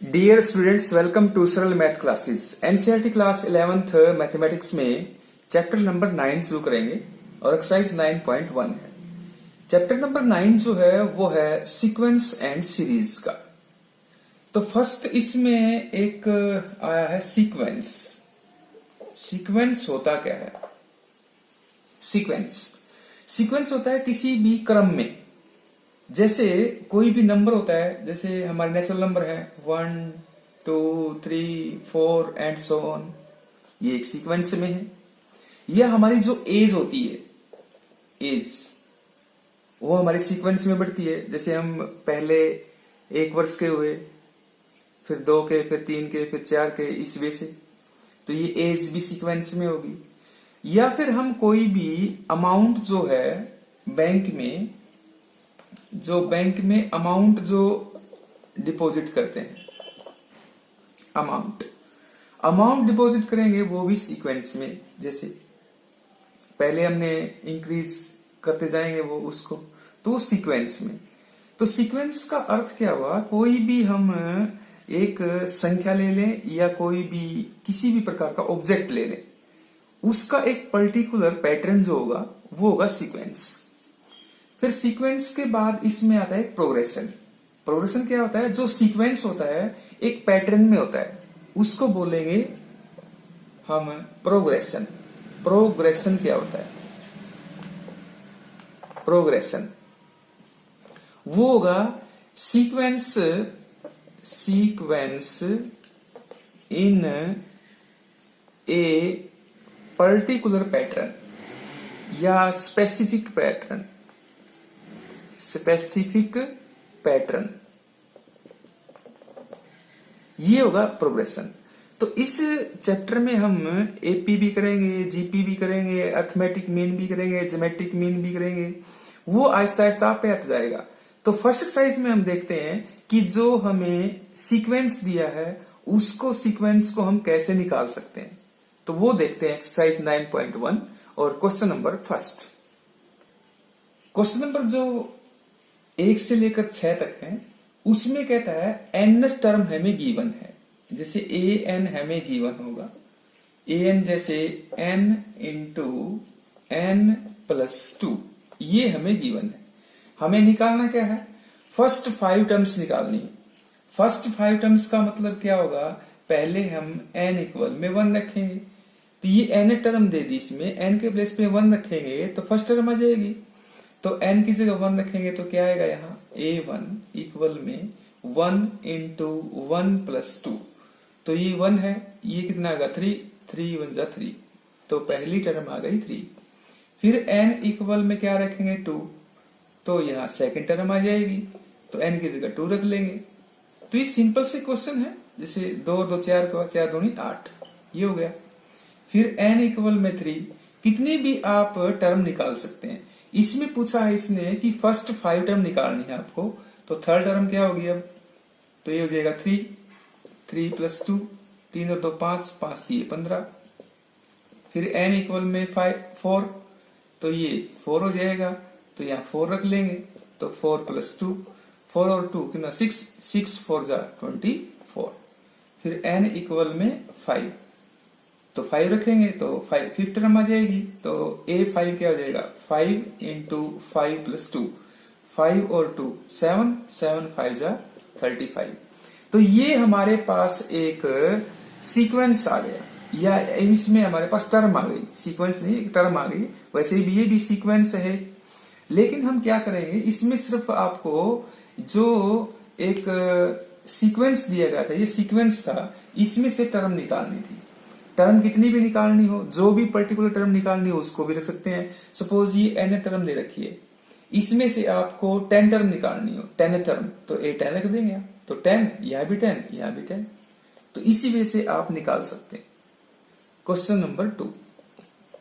Dear students, welcome to सरल math classes. NCERT class 11th mathematics में chapter number 9 शुरू करेंगे और एक्सरसाइज 9.1 है। चैप्टर नंबर 9 जो है वो है सीक्वेंस एंड सीरीज का। तो फर्स्ट इसमें एक आया है सीक्वेंस। सीक्वेंस होता क्या है? सीक्वेंस होता है किसी भी क्रम में। जैसे कोई भी नंबर होता है, जैसे हमारे नेचुरल नंबर है 1 2 3 4 एंड सो ऑन, ये एक सीक्वेंस में है। यह हमारी जो एज होती है, एज वो हमारी सीक्वेंस में बढ़ती है। जैसे हम पहले 1 वर्ष के हुए, फिर 2 के, फिर 3 के, फिर 4 के, इस वे से। तो ये एज भी सीक्वेंस में होगी। या फिर हम कोई भी अमाउंट जो है बैंक में अमाउंट जो डिपॉजिट करते हैं, अमाउंट डिपॉजिट करेंगे, वो भी सीक्वेंस में। जैसे पहले हमने इंक्रीज करते जाएंगे वो उसको, तो सीक्वेंस में। तो सीक्वेंस का अर्थ क्या हुआ? कोई भी हम एक संख्या ले लें या कोई भी किसी भी प्रकार का ऑब्जेक्ट ले लें, उसका एक पर्टिकुलर पैटर्न जो होगा वो होगा सीक्वेंस। फिर सीक्वेंस के बाद इसमें आता है प्रोग्रेशन। प्रोग्रेशन क्या होता है? जो सीक्वेंस होता है एक पैटर्न में होता है, उसको बोलेंगे हम प्रोग्रेशन। प्रोग्रेशन क्या होता है? प्रोग्रेशन वो होगा sequence in a particular pattern या स्पेसिफिक पैटर्न, ये होगा प्रोग्रेशन। तो इस चैप्टर में हम एपी भी करेंगे, जीपी भी करेंगे, अर्थमेटिक मीन भी करेंगे, ज्योमेट्रिक मीन भी करेंगे। वो आहिस्ता आहिस्ता पे आता जाएगा। तो फर्स्ट एक्सरसाइज में हम देखते हैं कि जो हमें सीक्वेंस दिया है उसको सीक्वेंस को हम कैसे निकाल सकते हैं। तो वो देखते हैं एक्सरसाइज 9.1 और question number first. Question number जो 1 से लेकर 6 तक है, उसमें कहता है n टर्म हमें गिवन है। जैसे an हमें गिवन होगा, an जैसे n इंटू n प्लस 2, ये हमें गिवन है। हमें निकालना क्या है? फर्स्ट 5 टर्म्स निकालनी है। फर्स्ट 5 टर्म्स का मतलब क्या होगा? पहले हम n इक्वल में 1 रखेंगे, तो ये n टर्म दे दी, इसमें n के प्लेस पे 1 रखेंगे तो फर्स्ट टर्म आ जाएगी। तो n की जगह 1 रखेंगे तो क्या आएगा? यहाँ a1 इक्वल में 1 इंटू 1 प्लस 2, तो ये 1 है, ये कितना आएगा? 3 1 जा 3, तो पहली टर्म आ गई 3। फिर n इक्वल में क्या रखेंगे? 2, तो यहाँ सेकंड टर्म आ जाएगी, तो n की जगह 2 रख लेंगे। तो ये सिंपल से क्वेश्चन है। जैसे 2 2 4 का 4 दूनी 8, ये हो गया। फिर n इक्वल में 3, कितनी भी आप टर्म निकाल सकते हैं। इसमें पूछा है इसने कि फर्स्ट 5 टर्म निकालनी है आपको, तो थर्ड टर्म क्या होगी अब? तो ये हो जाएगा 3 प्लस 2, 3 और 2 5, 5 3 15। फिर n इक्वल में 4, तो ये 4 हो जाएगा, तो यहाँ 4 रख लेंगे, तो 4 प्लस 2, 4 और 2 कितना? 6 4 जा 24। फिर n इक्वल में 5, तो 5 रखेंगे तो 5 टर्म आ जाएगी, तो a5 क्या हो जाएगा? 5 इंटू 5 प्लस 2, 5 और 2 7, 7 5 जा 35। तो ये हमारे पास एक सीक्वेंस आ गया, या इसमें हमारे पास टर्म आ गई। सीक्वेंस नहीं, एक टर्म आ गई। वैसे भी ये भी सीक्वेंस है, लेकिन हम क्या करेंगे, इसमें सिर्फ आपको जो एक सीक्वेंस दिया गया था, ये सीक्वेंस था, इसमें से टर्म निकालनी थी। टर्म कितनी भी निकालनी हो, जो भी पर्टिकुलर टर्म निकालनी हो उसको भी रख सकते हैं। सपोज ये n टर्म ले रखी है, इसमें से आपको 10 टर्म निकालनी हो, 10 टर्म, तो a10 रख देंगे, तो 10, यहाँ भी 10, यहाँ भी 10। तो इसी वजह से आप निकाल सकते हैं। Question number 2।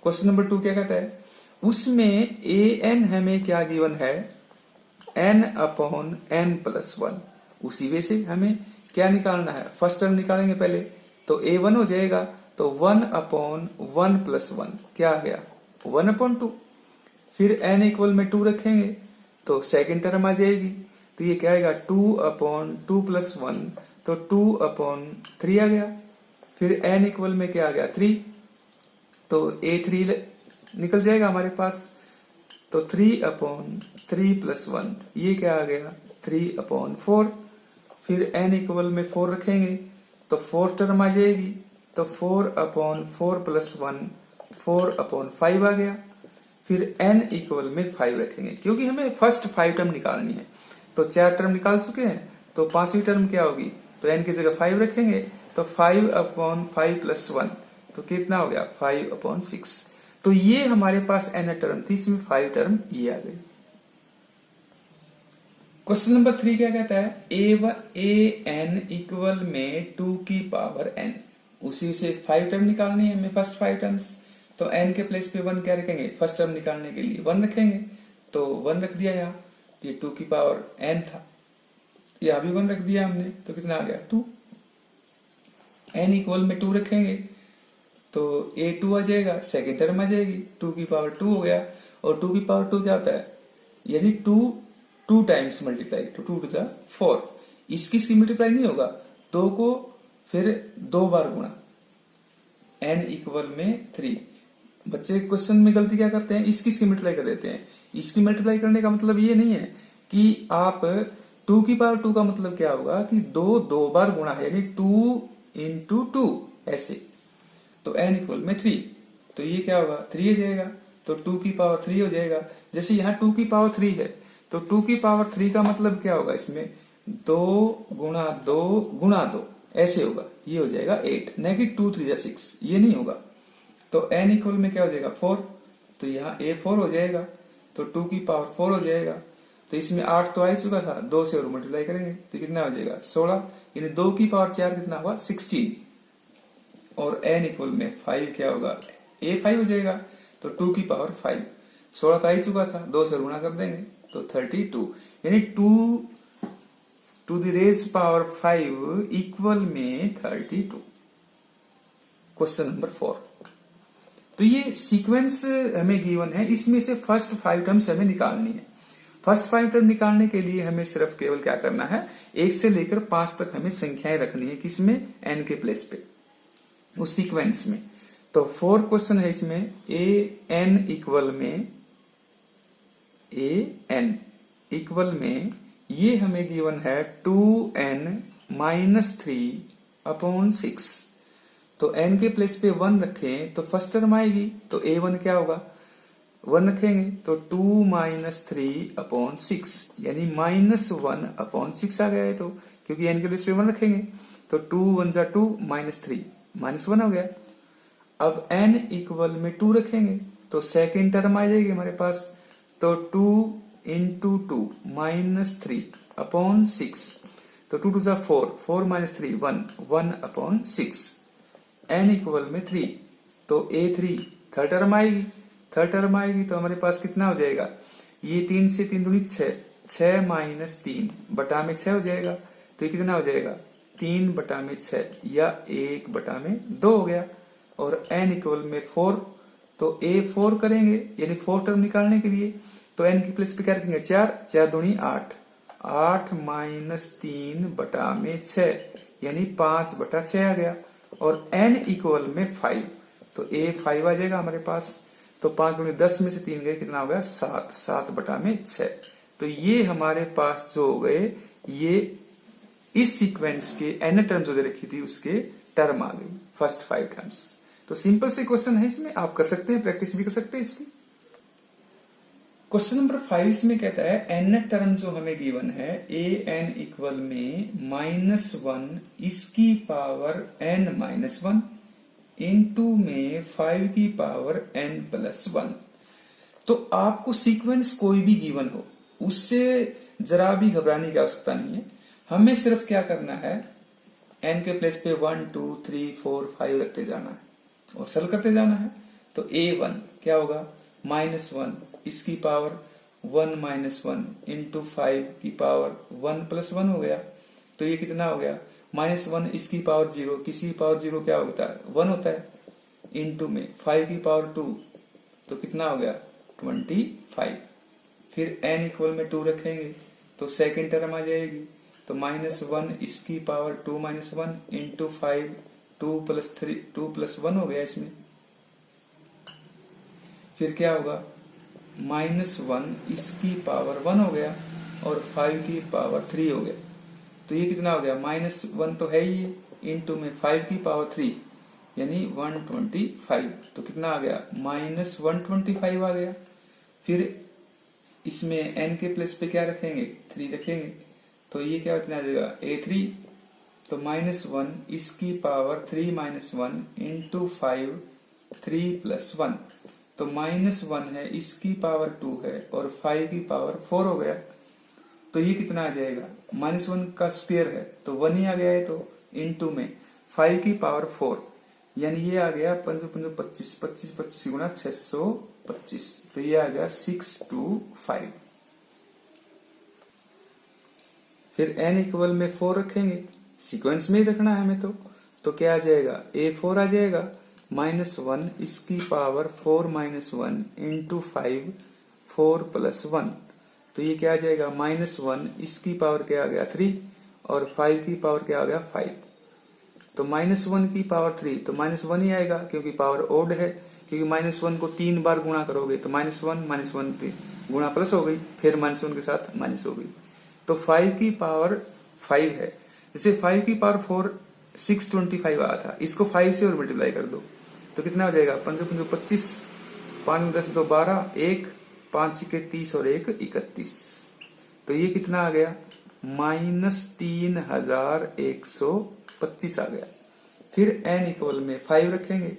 क्वेश्चन नंबर 2 क्या कहता है? उसमें an हमें क्या गिवन है? n upon n plus 1। उसी वजह से हमें क्या निकालना है? फर्स्ट टर्म निकालेंगे पहले, तो a1 हो जाएगा, तो 1 अपॉन 1 प्लस 1 क्या आ गया? 1 अपॉन 2। फिर n इक्वल में 2 रखेंगे तो सेकेंड टर्म आ जाएगी, तो ये क्या आएगा? 2 अपॉन 2 प्लस 1, तो 2/3 आ गया। फिर n इक्वल में क्या आ गया 3, तो a3 निकल जाएगा हमारे पास। तो 3/3 + 1 ये क्या आ गया 3/4। फिर n इक्वल में 4 रखेंगे तो 4 टर्म आ जाएगी, तो 4/4 + 1 4/5 आ गया। फिर n इक्वल में 5 रखेंगे, क्योंकि हमें फर्स्ट 5 टर्म निकालनी है। तो 4 टर्म निकाल चुके हैं, तो 5वीं टर्म क्या होगी, तो n की जगह 5 रखेंगे, तो 5/5 + 1 तो कितना हो गया 5/6। तो ये हमारे पास n टर्म थी, इसमें 5 टर्म ये आ गई। क्वेश्चन नंबर 3 क्या कहता है, an इक्वल में 2 की पावर n, उसी से 5 टर्म निकालनी है हमें, फर्स्ट 5 टर्म्स। तो n के प्लेस पे 1 क्या रखेंगे, फर्स्ट टर्म निकालने के लिए 1 रखेंगे, तो 1 रख दिया यहाँ, ये 2 की पावर n था, यहाँ भी 1 रख दिया हमने, तो कितना आ गया 2। n इक्वल में 2 रखेंगे तो a2 आ जाएगा, सेकेंड टर्म आ जाएगी, 2 की पावर 2 हो गया। और 2 की पावर 2 क्या होता है, यानी 2 टाइम्स मल्टीप्लाई, तो 2 टू 4। इसकी मल्टीप्लाई नहीं होगा, 2 को फिर 2 बार गुणा, n इक्वल में 3। बच्चे क्वेश्चन में गलती क्या करते हैं, इसकी मल्टीप्लाई कर देते हैं। इसकी मल्टीप्लाई करने का मतलब ये नहीं है कि आप 2 की पावर 2 का मतलब क्या होगा कि 2 बार गुणा है, यानी 2 × 2 ऐसे। तो n इक्वल में 3, तो ये क्या होगा 3 हो जाएगा, तो 2 की पावर 3 हो जाएगा। जैसे यहाँ 2 की पावर 3 है, तो 2 की पावर 3 का मतलब क्या होगा, इसमें 2 × 2 ऐसे होगा, ये हो जाएगा 8, न कि 2 3 6, ये नहीं होगा। तो n इक्वल में क्या हो जाएगा 4, तो यहाँ a4 हो जाएगा, तो 2 की पावर 4 हो जाएगा। तो इसमें 8 तो आ ही चुका था, 2 से और मल्टीप्लाई करेंगे तो कितना हो जाएगा 16, यानी 2 की पावर 4 कितना हुआ 16। और n इक्वल में 5 क्या होगा a5 हो जाएगा, तो 2 की पावर 5, 16 तो आ ही चुका था, 2 से गुणा कर देंगे तो 32, यानी 2 to the raise power 5 equal में 32। Question number 4। तो ये सीक्वेंस हमें गिवन है, इसमें से फर्स्ट 5 टर्म्स हमें निकालनी है। फर्स्ट 5 टर्म निकालने के लिए हमें सिर्फ केवल क्या करना है, 1 से लेकर 5 तक हमें संख्याएं रखनी है, किसमें n के प्लेस पे, उस सीक्वेंस में। तो 4 क्वेश्चन है इसमें, an इक्वल में ये हमें गिवन है 2n - 3/6। तो n के प्लेस पे 1 रखें तो फर्स्ट टर्म आएगी, तो a1 क्या होगा 1 रखेंगे, तो 2 - 3/6 यानी -1/6 आ गया है, तो क्योंकि n के प्लेस पे 1 रखेंगे, तो 2 1 = 2 -3 -1 हो गया। अब n इक्वल में 2 रखेंगे तो सेकेंड टर्म आ जाएगी हमारे पास, तो 2 × 2 -3/6, तो 2 2 = 4, 4 - 3 1 1/6। n इक्वल में 3, तो a3 थर्ड टर्म आएगी, थर्ड टर्म आएगी तो हमारे पास कितना हो जाएगा, ये 3 से 3 दूनी 6, 6 - 3 बटा में 6 हो जाएगा, तो ये कितना हो जाएगा 3/6 या 1/2 हो गया। और n इक्वल में 4, तो a4 करेंगे, यानी 4 टर्म निकालने के लिए, तो n की प्लेस पे क्या रखेंगे 4, 4 दूनी 8, 8 - 3/6 यानी 5/6 आ गया। और n इक्वल में 5, तो a5 आ जाएगा हमारे पास, तो 5 दूनी 10 में से 3 गए, कितना हो गया 7, 7/6। तो ये हमारे पास जो हो गए, ये इस सीक्वेंस के n टर्म जो दे रखी थी उसके टर्म आ गई, फर्स्ट 5 टर्म्स। तो सिंपल से क्वेश्चन है, इसमें आप कर सकते हैं, प्रैक्टिस भी कर सकते हैं इसकी। क्वेश्चन नंबर 5 इसमें कहता है n टर्म जो हमें गिवन है, an इक्वल में -1 इसकी पावर n-1 इनटू में 5 की पावर n+1। तो आपको सीक्वेंस कोई भी गिवन हो, उससे जरा भी घबराने की आवश्यकता नहीं है। हमें सिर्फ क्या करना है, n के प्लेस पे 1 2 3 4 5 रखते जाना है और सॉल्व करते जाना है। तो a1 क्या होगा -1 इसकी पावर 1 - 1 इंटू 5 की पावर 1+1 हो गया, तो ये कितना हो गया -1 इसकी पावर 0, किसी पावर 0 क्या होता है 1 होता है, इंटू में 5 की पावर 2, तो कितना हो गया 25। फिर n इक्वल में 2 रखेंगे तो सेकेंड टर्म आ जाएगी, तो -1 इसकी पावर 2 - 1 इंटू 5, 2 + 3 2 + 1 हो गया इसमें। फिर क्या होगा, -1 इसकी पावर 1 हो गया और 5 की पावर 3 हो गया। तो ये कितना हो गया, -1 तो है ही, इंटू में 5 की पावर 3 यानी 125। तो कितना आ गया, -125 आ गया। फिर इसमें n के प्लेस पे क्या रखेंगे, 3 रखेंगे। तो ये क्या कितना आ जाएगा, a3। तो -1 इसकी पावर 3 - 1 इंटू 5, 3 + 1। तो -1 है इसकी पावर 2 है और 5 की पावर 4 हो गया। तो ये कितना आ जाएगा, -1 का स्क्वायर है तो 1 ही आ गया है। तो इंटू में 5 की पावर 4 यानी ये आ गया 5 × 5 = 25, 25 25 गुणा 625। तो ये आ गया 625। फिर n इक्वल में 4 रखेंगे, सीक्वेंस में ही रखना है हमें। तो क्या आ जाएगा, a4 आ जाएगा, -1 इसकी पावर 4 - 1 इंटू 5, 4 + 1। तो ये क्या आ जाएगा, -1 इसकी पावर क्या आ गया, 3 और 5 की पावर क्या आ गया, 5। तो -1 की पावर 3 तो -1 ही आएगा क्योंकि पावर ओड है, क्योंकि -1 को 3 बार गुणा करोगे तो -1 -1 गुणा प्लस हो गई, फिर -1 के साथ माइनस हो गई। तो 5 की पावर 5 है। जैसे 5 की पावर 4 625 आया था, इसको 5 से और मल्टीप्लाई कर दो तो कितना हो जाएगा, 5 × 5 = 25, 5 × 10 = 12, 1 5 × 30 और 1 31। तो ये कितना आ गया, -3125 आ गया। फिर n इक्वल में 5 रखेंगे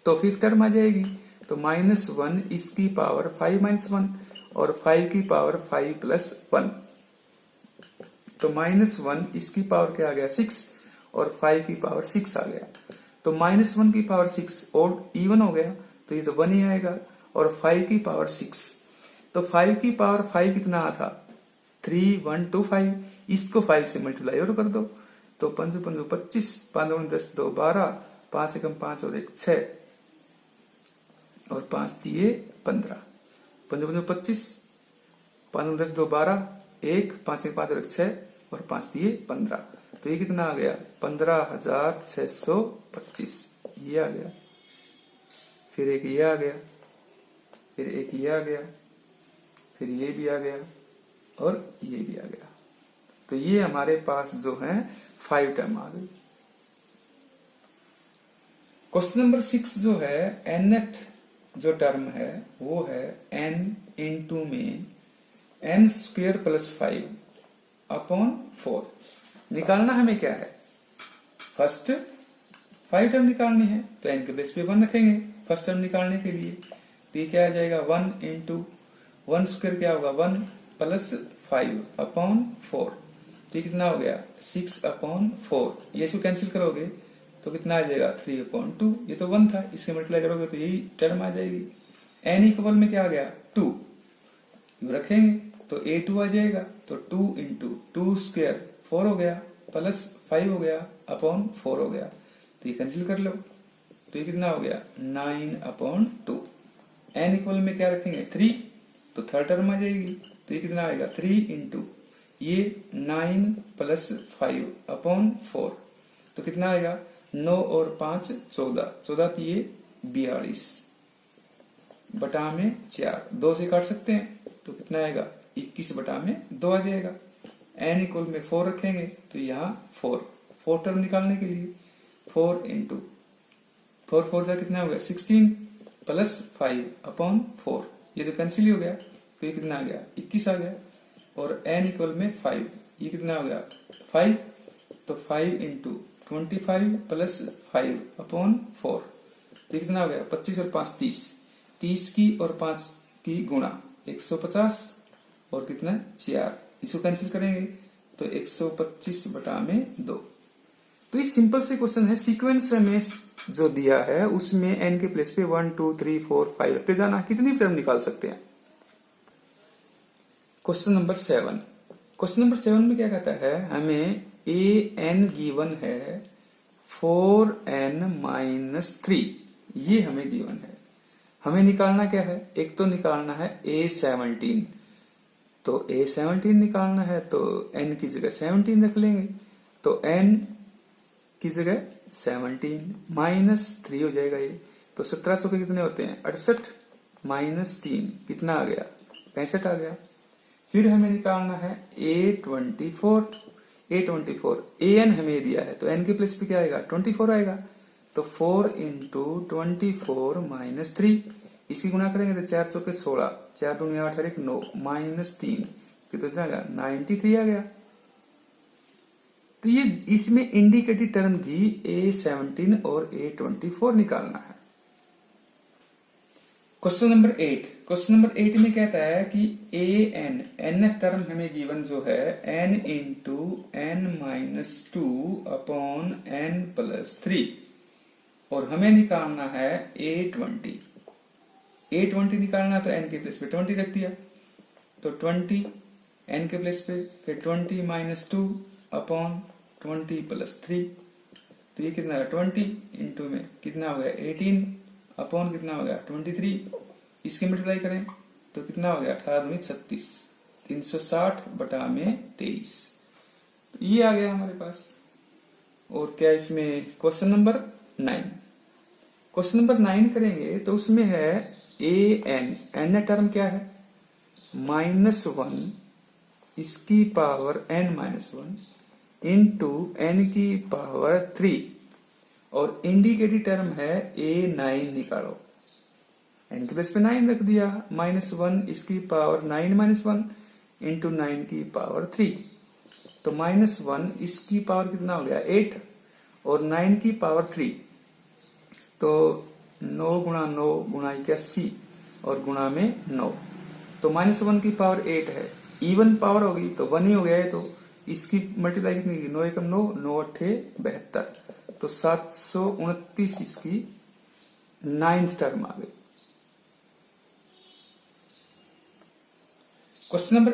तो फिफ्थ टर्म आ जाएगी। तो -1 इसकी पावर 5 - 1 और 5 की पावर 5 + 1। तो -1 इसकी पावर क्या आ गया, 6 और 5 की पावर 6 आ गया। तो -1 की पावर 6 और इवन हो गया तो ये तो 1 ही आएगा। और 5 की पावर 6, तो 5 की पावर 5 कितना था, 3125। इसको 5 से मल्टीप्लाई और कर दो तो 5 × 5 = 25, 5 × 10 = 12, 5 × 5 और 1 6 और 5 दिए 15, 5 × 5 = 25, 5 × 10 = 12, 1 5 × 5 और 1 6 और 5 दिए 15। तो ये कितना आ गया, 15,625 ये आ गया। फिर एक ये आ गया, फिर एक ये आ गया, फिर ये भी आ गया और ये भी आ गया। तो ये हमारे पास जो है 5 टर्म आ गई। क्वेश्चन नंबर 6 जो है, nth जो टर्म है वो है n इंटू में n² + 5 अपॉन 4। निकालना हमें क्या है, फर्स्ट 5 टर्म निकालनी है तो n के बेस पे 1 रखेंगे फर्स्ट टर्म निकालने के लिए। तो ये क्या आ जाएगा, 1 इंटू 1² क्या होगा, 1 + 5 अपॉन 4। तो ये कितना हो गया, 6/4। ये इसको कैंसिल करोगे तो कितना आ जाएगा, 3/2। ये तो 1 था, इससे मल्टीप्लाई करोगे तो यही टर्म आ जाएगी। n इक्वल में क्या आ गया, 2 रखेंगे तो a2 आ जाएगा। तो 2 इंटू 2² 4 हो गया, प्लस 5 हो गया अपॉन 4 हो गया। तो ये कैंसिल कर लो तो ये कितना हो गया, 9/2। n इक्वल में क्या रखेंगे, 3 तो थर्ड टर्म आ जाएगी। तो ये कितना आएगा, 3 इंटू ये 9 + 5 अपॉन 4। तो कितना आएगा, 9 और 5 14, 14 दिए 42 बटा में 4, 2 से काट सकते हैं तो कितना आएगा, 21 बटा में 2 आ जाएगा। n इक्वल में 4 रखेंगे तो यहाँ 4 टर्म निकालने के लिए 4 इंटू 4 4 जा कितना हो गया, 16 + 5 अपॉन 4। ये तो कैंसिल हो गया तो ये कितना आ गया, 21 आ गया। और n इक्वल में 5, ये कितना हो गया, 5। तो 5 इंटू 25 + 5 अपॉन 4। तो कितना हो गया, 25 और 5 30, 30 की और 5 की गुणा 150 और कितना 4। इसको कैंसिल करेंगे तो 125 बटा में 2। तो ये सिंपल से क्वेश्चन है, सीक्वेंस में जो दिया है उसमें n के प्लेस पे 1 2 3 4 5 रखते जाना। कितनी टर्म निकाल सकते हैं। क्वेश्चन नंबर 7, क्वेश्चन नंबर 7 में क्या कहता है, हमें an गिवन है 4n - 3, ये हमें गिवन है। हमें निकालना क्या है, एक तो निकालना है a17 तो a 17 निकालना है तो n की जगह 17 रख लेंगे, तो n की जगह 17 माइनस 3 हो जाएगा ये, तो 17 चौके कितने होते हैं 68 माइनस 3 कितना आ गया 65 आ गया। फिर हमें निकालना है a24, an हमें दिया है तो n के प्लेस पे क्या आएगा 24 आएगा, तो 4 इंटू 24 माइनस 3, इसी गुना करेंगे तो 4 चौके 16, 4 दूनी 8 और 1 9 माइनस 3 कितना आ गया 93 आ गया। तो ये इसमें इंडिकेटिव टर्म थी A17 और A24 निकालना है। क्वेश्चन नंबर 8 में कहता है कि n टर्म हमें गिवन जो है n into n minus 2 upon n plus 3, और हमें निकालना है A20 निकालना है तो n के प्लेस पे 20 रख दिया, तो 20 n के प्लेस पे, फिर 20 माइनस 2 अपॉन 20 प्लस 3, तो ये कितना है 20 इंटू में कितना हो गया 18 अपॉन कितना हो गया 23, इसके मल्टीप्लाई करें तो कितना हो गया 18 दूनी 36, 360 बटा में 23, तो ये आ गया हमारे पास। और क्या इसमें क्वेश्चन नंबर 9 करेंगे तो उसमें है n टर्म क्या है -1 इसकी पावर n-1 इंटू n की पावर 3, और इंडिकेटिव टर्म है a9 निकालो, n के प्लेस पे 9 रख दिया, -1 इसकी पावर 9-1 इंटू 9 की पावर 3, तो -1 इसकी पावर कितना हो गया 8 और 9 की पावर 3, तो 9 गुणा 9 गुणा 81 और गुणा में 9, तो -1 की पावर 8 है, इवन पावर होगी तो 1 ही हो गया है, तो इसकी मल्टीप्लाई कितनी की 9 एकम 9, 9 अट्ठे 72, तो 729 इसकी 9th टर्म आ गई। क्वेश्चन नंबर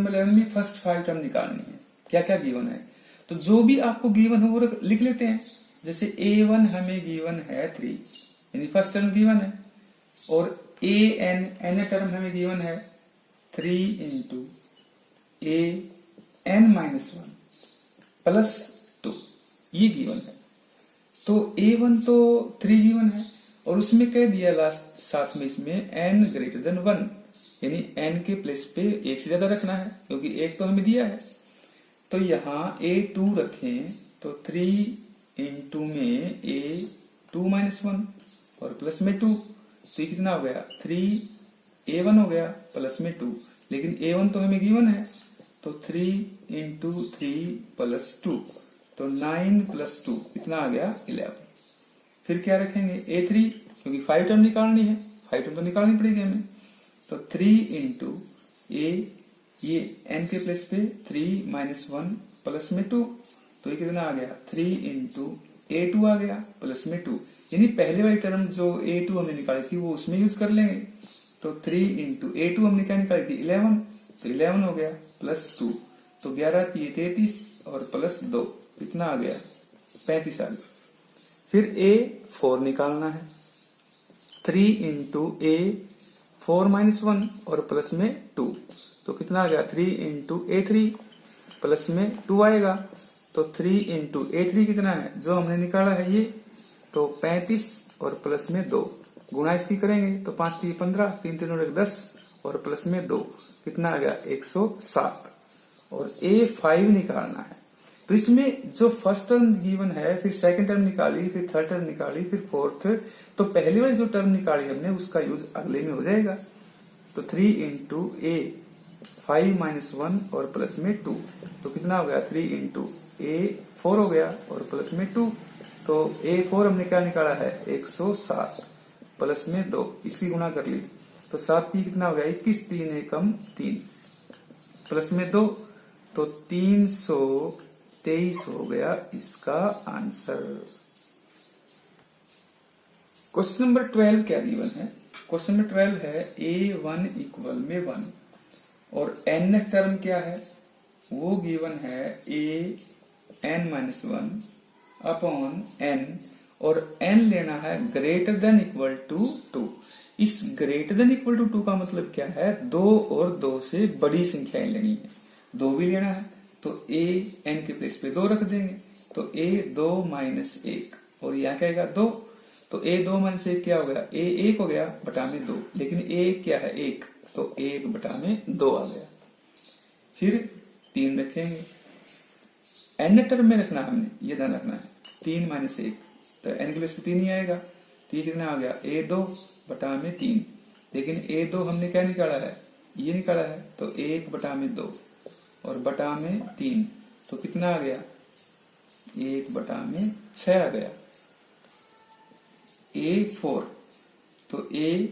11 में फर्स्ट 5 टर्म निकालनी है, क्या क्या गिवन है, तो जो भी आपको गिवन हो वो लिख लेते हैं। जैसे a1 हमें गिवन है 3 यानी फर्स्ट टर्म गिवन है, और n टर्म हमें गिवन है 3 इंटू an-1 प्लस 2, ये गिवन है। तो a1 तो 3 गिवन है और उसमें कह दिया लास्ट साथ में इसमें n ग्रेटर देन 1, यानी n के प्लेस पे एक से ज्यादा रखना है क्योंकि एक तो हमें दिया है, तो यहाँ a2 रखें तो 3 इंटू में a2-1 और प्लस में 2, तो ये कितना हो गया 3a1 हो गया प्लस में 2, लेकिन a1 तो हमें गिवन है, तो 3 इंटू 3 प्लस 2, तो 9 प्लस 2 कितना आ गया 11। फिर क्या रखेंगे a3 क्योंकि 5 टर्म निकालनी है, 5 टर्म तो निकालनी पड़ेगी हमें, तो 3 इंटू ये n के प्लेस पे 3-1 प्लस में 2, तो ये कितना आ गया 3 इंटू a2 आ गया प्लस में 2, यानी पहले वाली टर्म जो a2 हमने निकाली थी वो उसमें यूज कर लेंगे, तो 3 इंटू a2 हमने क्या निकाली थी 11, तो 11 हो गया प्लस 2, तो 11 की 33 और प्लस 2 कितना आ गया 35 आ गया। फिर a4 निकालना है, 3 इंटू a4-1 और प्लस में 2, तो कितना आ गया 3 इंटू a3 प्लस में 2 आएगा, तो 3 इंटू a3 कितना है जो हमने निकाला है ये, तो 35 और प्लस में 2, गुणा इसकी करेंगे तो 5 की 15, 3 3 और 10 और प्लस में 2 कितना आ गया 107, और a5 निकालना है। तो इसमें जो फर्स्ट टर्म गिवन है, फिर सेकंड टर्म निकाली, फिर थर्ड टर्म निकाली, फिर फोर्थ, तो पहली वाली जो टर्म निकाली हमने उसका यूज अगले में हो जाएगा, तो 3 इंटू a5-1 और प्लस में 2, तो कितना हो गया 3 इंटू a4 हो गया और प्लस में 2, तो a4 हमने क्या निकाला है 107 प्लस में 2, इसकी गुणा कर ली, तो 7 की कितना हो गया 21, 3 एकम 3 प्लस में 2, तो 323 हो गया इसका आंसर। क्वेश्चन नंबर 12 क्या गिवन है, क्वेश्चन नंबर 12 है a1 इक्वल में 1 और n टर्म क्या है वो गिवन है an-1 अपॉन n, और n लेना है ग्रेटर देन इक्वल टू 2। इस ग्रेटर देन इक्वल टू 2 का मतलब क्या है, 2 और 2 से बड़ी संख्याएं लेनी है। 2 भी लेना है तो a n के प्लेस पे 2 रख देंगे, तो a 2 माइनस 1 और यहाँ क्या आएगा 2, तो a 2 माइनस 1 क्या हो गया, a 1 हो गया बटा में 2, लेकिन a क्या है 1, तो 1 बटा में 2 आ गया। फिर 3 रखेंगे, n टर्म में रखना है हमने, ये ध्यान रखना है, 3 माइनस 1 तो n के प्लेस पे 3 ही आएगा। 3 कितना आ गया, a 2 बटा में 3, लेकिन a 2 हमने क्या निकाला है, ये निकाला है, तो 1 बटा में 2 और बटा में 3, तो कितना आ गया, 1 बटा में 6 आ गया। a 4, तो a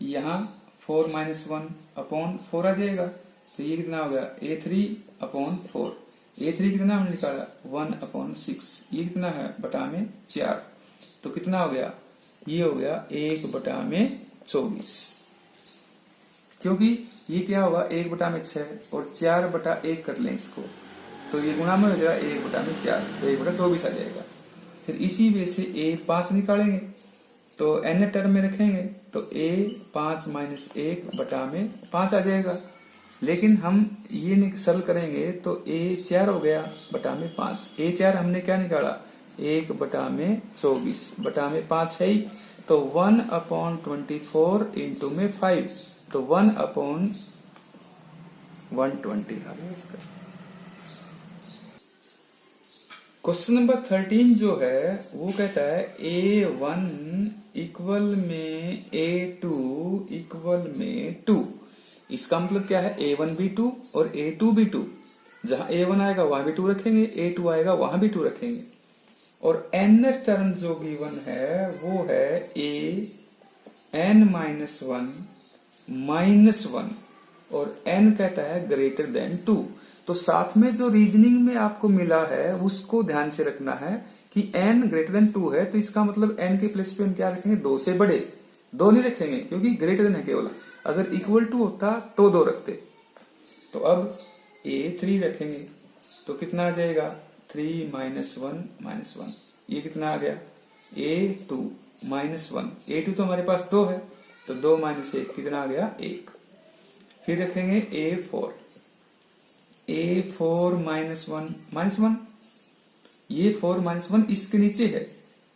यहाँ 4 माइनस 1 अपॉन 4 आ जाएगा, तो ये कितना हो गया, a 3 अपॉन 4। a 3 कितना हमने निकाला, 1 अपॉन 6, ये कितना है बटा में 4, तो कितना हो गया, ये हो गया 1 बटा में 24। क्योंकि ये क्या होगा 1 बटा में 6 और 4 बटा 1 कर लें इसको, तो ये गुणा में हो जाएगा 1 बटा में 4, तो 1 बटा 24 आ जाएगा। फिर इसी वे से a 5 निकालेंगे, तो n टर्म में रखेंगे, तो a 5 माइनस 1 बटा में 5 आ जाएगा। लेकिन हम ये सरल करेंगे तो a 4 हो गया बटा में 5, a 4 हमने क्या निकाला, 1 बटा में 24 बटा में 5 है ही, तो 1 अपॉन 24 इंटू में 5, तो 1 अपॉन 120 आ गया इसका। क्वेश्चन नंबर 13 जो है वो कहता है a1 इक्वल में a2 इक्वल में 2। इसका मतलब क्या है, a1 भी 2 और a2 भी 2। जहां a1 आएगा वहां भी 2 रखेंगे, a2 आएगा वहां भी 2 रखेंगे। और n टर्म जो गिवन है वो है a n माइनस 1 माइनस 1 और n कहता है ग्रेटर देन 2। तो साथ में जो रीजनिंग में आपको मिला है उसको ध्यान से रखना है कि n ग्रेटर देन 2 है, तो इसका मतलब n के प्लेस पे हम क्या रखेंगे, 2 से बड़े। 2 नहीं रखेंगे क्योंकि ग्रेटर देन है केवल, अगर इक्वल टू होता तो 2 रखते। तो अब a3 रखेंगे तो कितना आ जाएगा, 3 माइनस 1 माइनस 1, ये कितना आ गया, a2 माइनस 1, a2 तो हमारे पास 2 है, तो 2 माइनस 1 कितना आ गया, 1। फिर रखेंगे a4, a4 माइनस 1 माइनस 1, ये 4 माइनस 1 इसके नीचे है,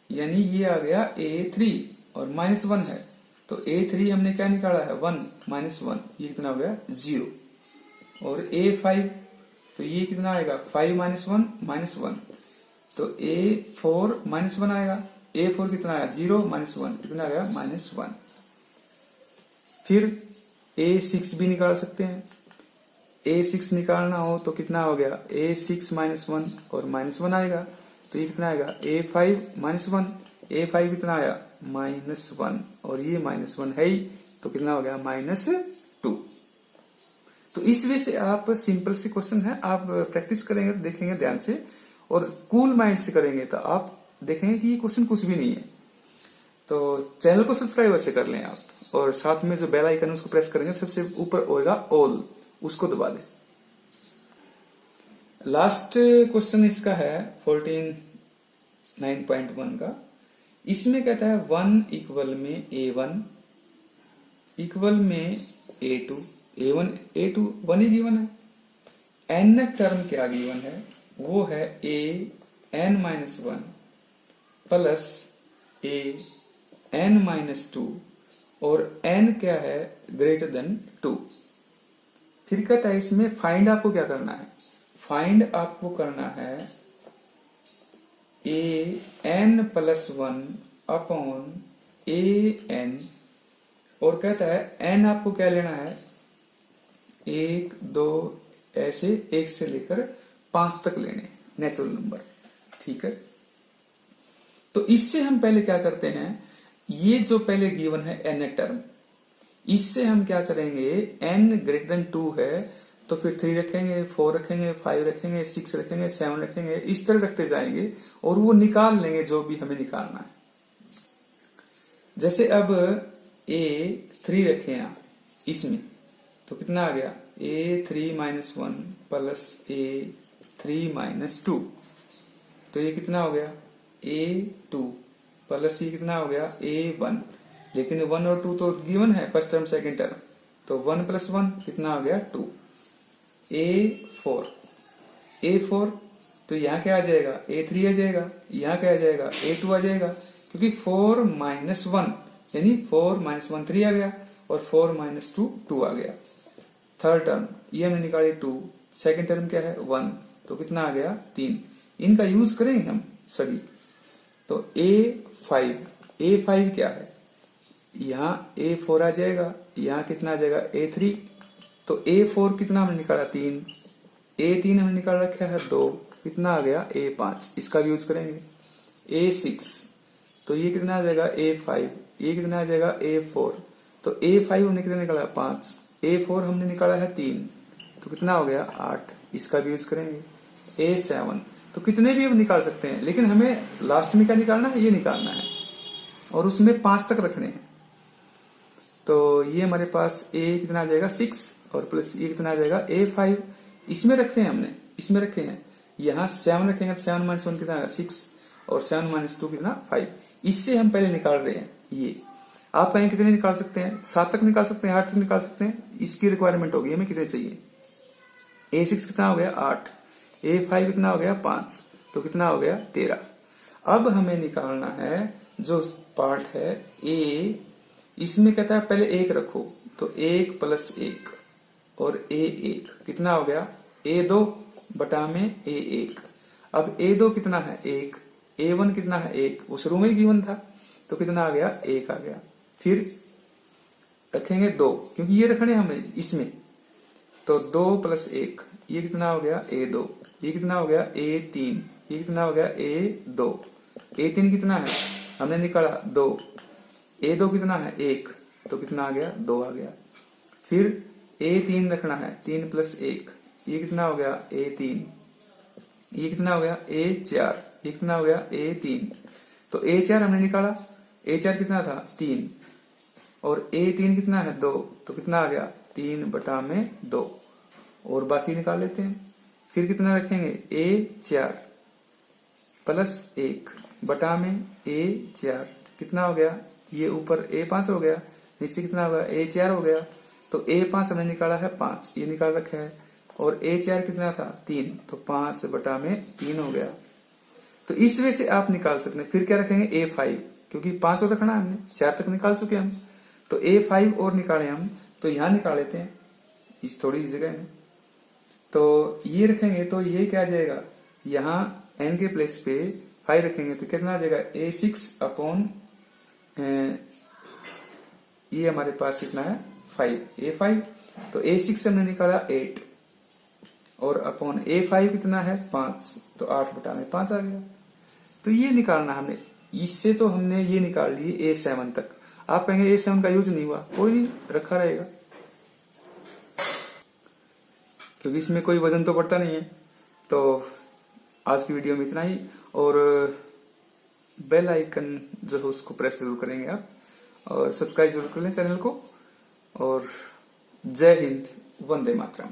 यानी ये आ गया a3 और माइनस 1 है, तो a3 हमने क्या निकाला है, 1 माइनस 1, ये कितना हो गया 0। और a5, तो ये कितना आएगा, 5 माइनस 1 माइनस 1, तो a4 माइनस 1 आएगा, a4 कितना आया 0 माइनस 1 कितना आएगा माइनस 1। फिर a6 भी निकाल सकते हैं, a6 निकालना हो तो कितना हो गया, a6 माइनस 1 और माइनस 1 आएगा, तो ये कितना आएगा a5 माइनस 1, a5 कितना आया माइनस 1 और ये माइनस 1 है ही, तो कितना हो गया माइनस 2। तो इस वे से आप सिंपल से क्वेश्चन है, आप प्रैक्टिस करेंगे तो देखेंगे ध्यान से, और कूल माइंड से करेंगे तो आप देखेंगे कि ये क्वेश्चन कुछ भी नहीं है। तो चैनल को सब्सक्राइब ऐसे कर लें आप, और साथ में जो बेल आइकन उसको प्रेस करेंगे, सबसे ऊपर होगा ऑल, उसको दबा दें। लास्ट क्वेश्चन इसका है 14 9.1 का। इसमें कहता है 1 इक्वल में a1 इक्वल में a2, a1 a2 1 ही गिवन है। n टर्म क्या गिवन है, वो है a n minus 1 plus a n minus 2 और n क्या है ग्रेटर देन 2। फिर कहता है इसमें फाइंड आपको क्या करना है, फाइंड आपको करना है a n plus 1 upon a n, और कहता है n आपको क्या लेना है, 1 2 ऐसे 1 से लेकर 5 तक लेने नेचुरल नंबर, ठीक है। तो इससे हम पहले क्या करते हैं, ये जो पहले गिवन है n टर्म, इससे हम क्या करेंगे, n ग्रेटर देन 2 है तो फिर 3 रखेंगे, 4 रखेंगे, 5 रखेंगे, 6 रखेंगे, 7 रखेंगे, इस तरह रखते जाएंगे और वो निकाल लेंगे जो भी हमें निकालना है। जैसे अब a3 रखे यहां इसमें, तो कितना आ गया a3 minus 1 plus a3 minus 2, तो ये कितना हो गया a2 प्लस ये कितना हो गया A1, लेकिन 1 और 2 तो गिवन है फर्स्ट टर्म सेकंड टर्म, तो 1 + 1 कितना हो गया 2। A4 तो यहाँ क्या आ जाएगा A3 आ जाएगा, यहाँ क्या आ जाएगा A2 आ जाएगा, क्योंकि 4 - 1 यानी 4 - 1 3 आ गया और 4 - 2 2 आ गया। थर्ड टर्म ये हमने निकाली 2, सेकंड टर्म क्या है 1, तो कितना आ गया 3। इनका यूज करेंगे हम सभी। तो A5 क्या है, यहाँ A4 आ जाएगा, यहाँ कितना आ जाएगा A3, तो A4 कितना हमने निकाला 3, A3 हमने निकाल रखा है 2, कितना आ गया A5, इसका भी यूज करेंगे। A6 तो ये कितना आ जाएगा A5, ये कितना आ जाएगा A4, तो A5 हमने कितना निकाला 5, A4 हमने निकाला है 3, तो कितना हो गया 8, इसका भी यूज करेंगे। A7 तो कितने भी हम निकाल सकते हैं, लेकिन हमें लास्ट में क्या निकालना है, ये निकालना है और उसमें 5 तक रखने हैं। तो ये हमारे पास A कितना आ जाएगा 6 और प्लस ये कितना आ जाएगा A5, इसमें रखते हैं, हमने इसमें रखे हैं, यहाँ 7 रखेंगे तो 7 - 1 कितना आएगा 6 और 7 - 2 कितना 5। इससे हम पहले निकाल रहे हैं। ये आप कहीं कितने निकाल सकते हैं, 7 तक निकाल सकते हैं, 8 तक निकाल सकते हैं, इसकी रिक्वायरमेंट होगी हमें कितने चाहिए। A6 कितना हो गया 8, A5 कितना हो गया 5, तो कितना हो गया 13। अब हमें निकालना है जो पार्ट है A, इसमें कहता है पहले 1 रखो, तो 1 + 1 और A1 कितना हो गया A2 बटा में A1। अब A2 कितना है 1, A1 कितना है 1, वो शुरू में ही गिवन था, तो कितना आ गया 1 आ गया। फिर रखेंगे 2, क्योंकि ये रखने हमें इसमें, तो 2 + 1 ये कितना हो गया A2, ये कितना हो गया A3, ये कितना हो गया A2, A3 कितना है हमने निकाला 2, A2 कितना है 1, तो कितना आ गया 2 आ गया। फिर A3 रखना है 3 + 1, ये कितना हो गया A3, ये कितना हो गया A4, ये कितना हो गया A3, तो A4 हमने निकाला, A4 कितना था 3 और A3 कितना है 2, तो कितना आ गया 3 बटा में 2 और बाकी निकाल लेते हैं। फिर कितना रखेंगे A4 + 1 बटा में A4 कितना हो गया, ये ऊपर A5 हो गया, नीचे कितना होगा A4 हो गया, तो A5 हमने निकाला है 5, ये निकाल रखा है, और A4 कितना था 3, तो 5 बटा में 3 हो गया। तो इस वे से आप निकाल सकते हैं। फिर क्या रखेंगे A5, क्योंकि 5 और रखना है हमने, 4 तक निकाल चुके हम, तो A5 और निकाले हम, तो यहां निकाल लेते हैं इस थोड़ी जगह में। तो ये रखेंगे तो ये क्या आ जाएगा, यहाँ n के प्लेस पे 5 रखेंगे तो कितना आ जाएगा A6 अपॉन ये हमारे पास कितना है 5 A5, तो A6 हमने निकाला 8 और अपॉन A5 कितना है 5, तो 8 बटा में 5 आ गया। तो ये निकालना हमने, इससे तो हमने ये निकाल लिए A7 तक। आप कहेंगे A7 का यूज नहीं हुआ, कोई नहीं, रखा रहेगा, क्योंकि इसमें कोई वजन तो पड़ता नहीं है। तो आज की वीडियो में इतना ही, और बेल आइकन जो है उसको प्रेस जरूर करेंगे आप, और सब्सक्राइब जरूर कर लें चैनल को। और जय हिंद, वंदे मातरम।